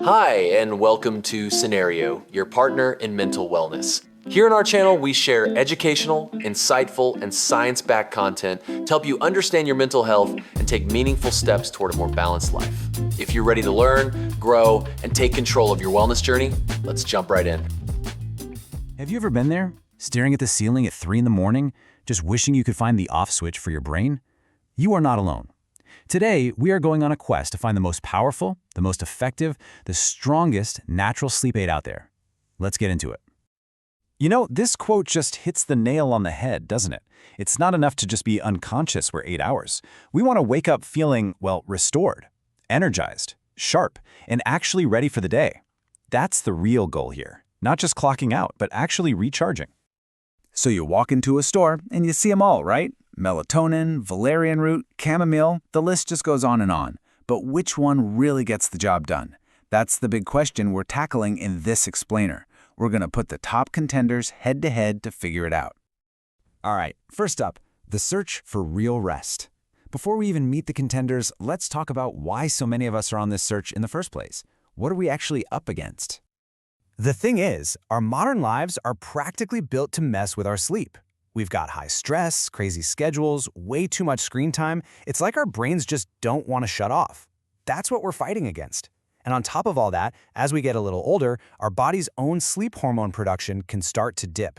Hi, and welcome to Scenario, your partner in mental wellness. Here on our channel, we share educational, insightful, and science-backed content to help you understand your mental health and take meaningful steps toward a more balanced life. If you're ready to learn, grow, and take control of your wellness journey, let's jump right in. Have you ever been there, staring at the ceiling at 3 in the morning, just wishing you could find the off switch for your brain? You are not alone. Today, we are going on a quest to find the most powerful, the most effective, the strongest natural sleep aid out there. Let's get into it. You know, this quote just hits the nail on the head, doesn't it? It's not enough to just be unconscious for 8 hours. We want to wake up feeling, well, restored, energized, sharp, and actually ready for the day. That's the real goal here. Not just clocking out, but actually recharging. So you walk into a store and you see them all, right? Melatonin, valerian root, chamomile, the list just goes on and on. But which one really gets the job done? That's the big question we're tackling in this explainer. We're going to put the top contenders head-to-head to figure it out. All right, first up, the search for real rest. Before we even meet the contenders, let's talk about why so many of us are on this search in the first place. What are we actually up against? The thing is, our modern lives are practically built to mess with our sleep. We've got high stress, crazy schedules, way too much screen time. It's like our brains just don't want to shut off. That's what we're fighting against. And on top of all that, as we get a little older, our body's own sleep hormone production can start to dip.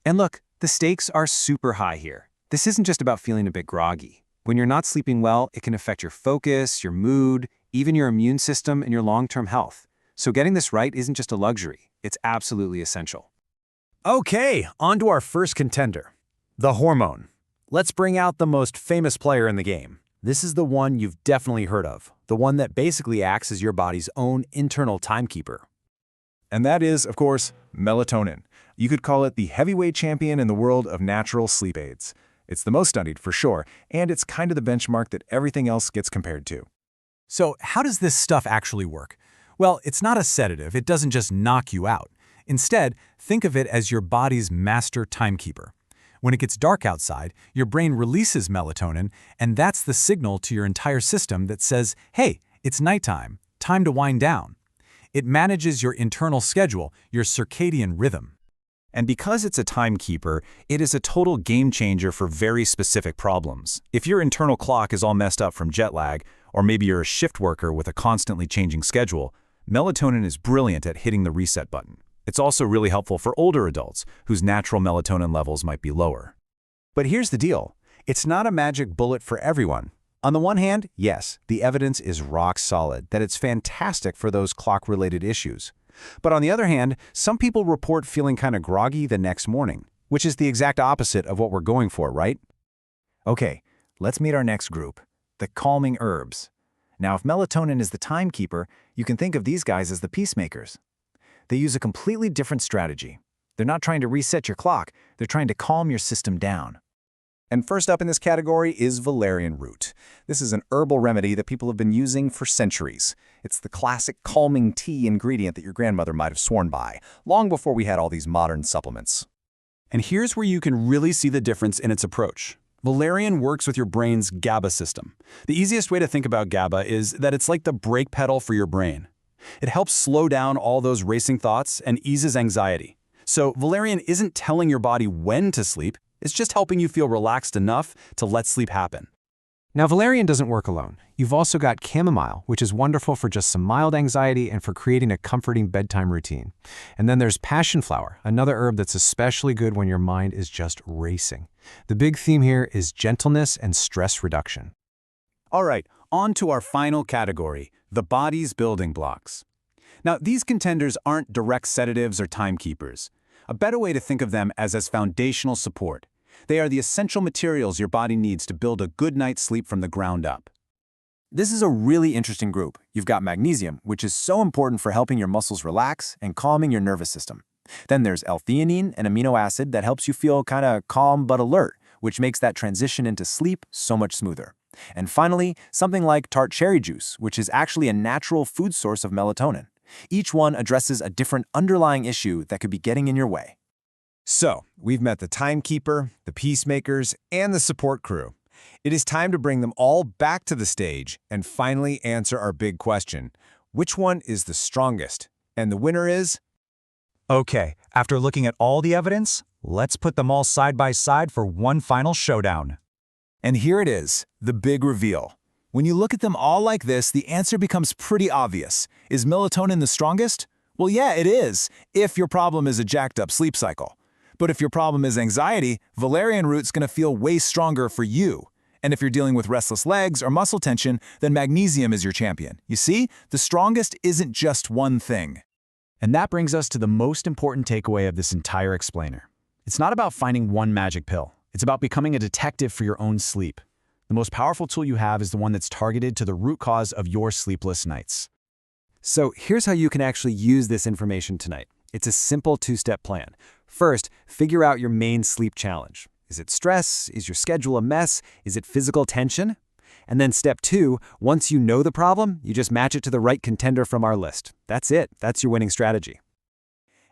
And look, the stakes are super high here. This isn't just about feeling a bit groggy. When you're not sleeping well, it can affect your focus, your mood, even your immune system and your long-term health. So getting this right isn't just a luxury, it's absolutely essential. Okay, on to our first contender, the hormone. Let's bring out the most famous player in the game. This is the one you've definitely heard of, the one that basically acts as your body's own internal timekeeper. And that is, of course, melatonin. You could call it the heavyweight champion in the world of natural sleep aids. It's the most studied for sure, and it's kind of the benchmark that everything else gets compared to. So how does this stuff actually work? Well, it's not a sedative. It doesn't just knock you out. Instead, think of it as your body's master timekeeper. When it gets dark outside, your brain releases melatonin, and that's the signal to your entire system that says, hey, it's nighttime, time to wind down. It manages your internal schedule, your circadian rhythm. And because it's a timekeeper, it is a total game changer for very specific problems. If your internal clock is all messed up from jet lag, or maybe you're a shift worker with a constantly changing schedule, melatonin is brilliant at hitting the reset button. It's also really helpful for older adults whose natural melatonin levels might be lower. But here's the deal. It's not a magic bullet for everyone. On the one hand, yes, the evidence is rock solid that it's fantastic for those clock-related issues. But on the other hand, some people report feeling kind of groggy the next morning, which is the exact opposite of what we're going for, right? Okay, let's meet our next group, the calming herbs. Now, if melatonin is the timekeeper, you can think of these guys as the peacemakers. They use a completely different strategy. They're not trying to reset your clock, they're trying to calm your system down. And first up in this category is valerian root. This is an herbal remedy that people have been using for centuries. It's the classic calming tea ingredient that your grandmother might have sworn by, long before we had all these modern supplements. And here's where you can really see the difference in its approach. Valerian works with your brain's GABA system. The easiest way to think about GABA is that it's like the brake pedal for your brain. It helps slow down all those racing thoughts and eases anxiety. So valerian isn't telling your body when to sleep, it's just helping you feel relaxed enough to let sleep happen. Now, valerian doesn't work alone. You've also got chamomile, which is wonderful for just some mild anxiety and for creating a comforting bedtime routine. And then there's passionflower, another herb that's especially good when your mind is just racing. The big theme here is gentleness and stress reduction. All right, on to our final category, the body's building blocks. Now, these contenders aren't direct sedatives or timekeepers. A better way to think of them as foundational support. They are the essential materials your body needs to build a good night's sleep from the ground up. This is a really interesting group. You've got magnesium, which is so important for helping your muscles relax and calming your nervous system. Then there's L-theanine, an amino acid that helps you feel kind of calm but alert, which makes that transition into sleep so much smoother. And finally, something like tart cherry juice, which is actually a natural food source of melatonin. Each one addresses a different underlying issue that could be getting in your way. So, we've met the timekeeper, the peacemakers, and the support crew. It is time to bring them all back to the stage and finally answer our big question. Which one is the strongest? And the winner is... Okay, after looking at all the evidence, let's put them all side by side for one final showdown. And here it is, the big reveal. When you look at them all like this, the answer becomes pretty obvious. Is melatonin the strongest? Well, yeah, it is, if your problem is a jacked up sleep cycle. But if your problem is anxiety, valerian root's gonna feel way stronger for you. And if you're dealing with restless legs or muscle tension, then magnesium is your champion. You see, the strongest isn't just one thing. And that brings us to the most important takeaway of this entire explainer. It's not about finding one magic pill. It's about becoming a detective for your own sleep. The most powerful tool you have is the one that's targeted to the root cause of your sleepless nights. So here's how you can actually use this information tonight. It's a simple two-step plan. First, figure out your main sleep challenge. Is it stress? Is your schedule a mess? Is it physical tension? And then step 2, once you know the problem, you just match it to the right contender from our list. That's it. That's your winning strategy.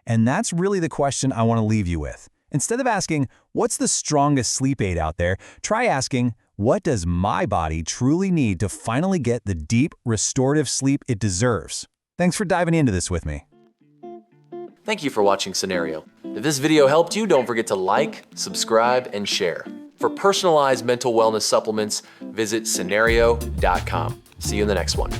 And that's really the question I want to leave you with. Instead of asking, what's the strongest sleep aid out there, try asking, what does my body truly need to finally get the deep, restorative sleep it deserves? Thanks for diving into this with me. Thank you for watching Scenario. If this video helped you, don't forget to like, subscribe, and share. For personalized mental wellness supplements, visit scenario.com. See you in the next one.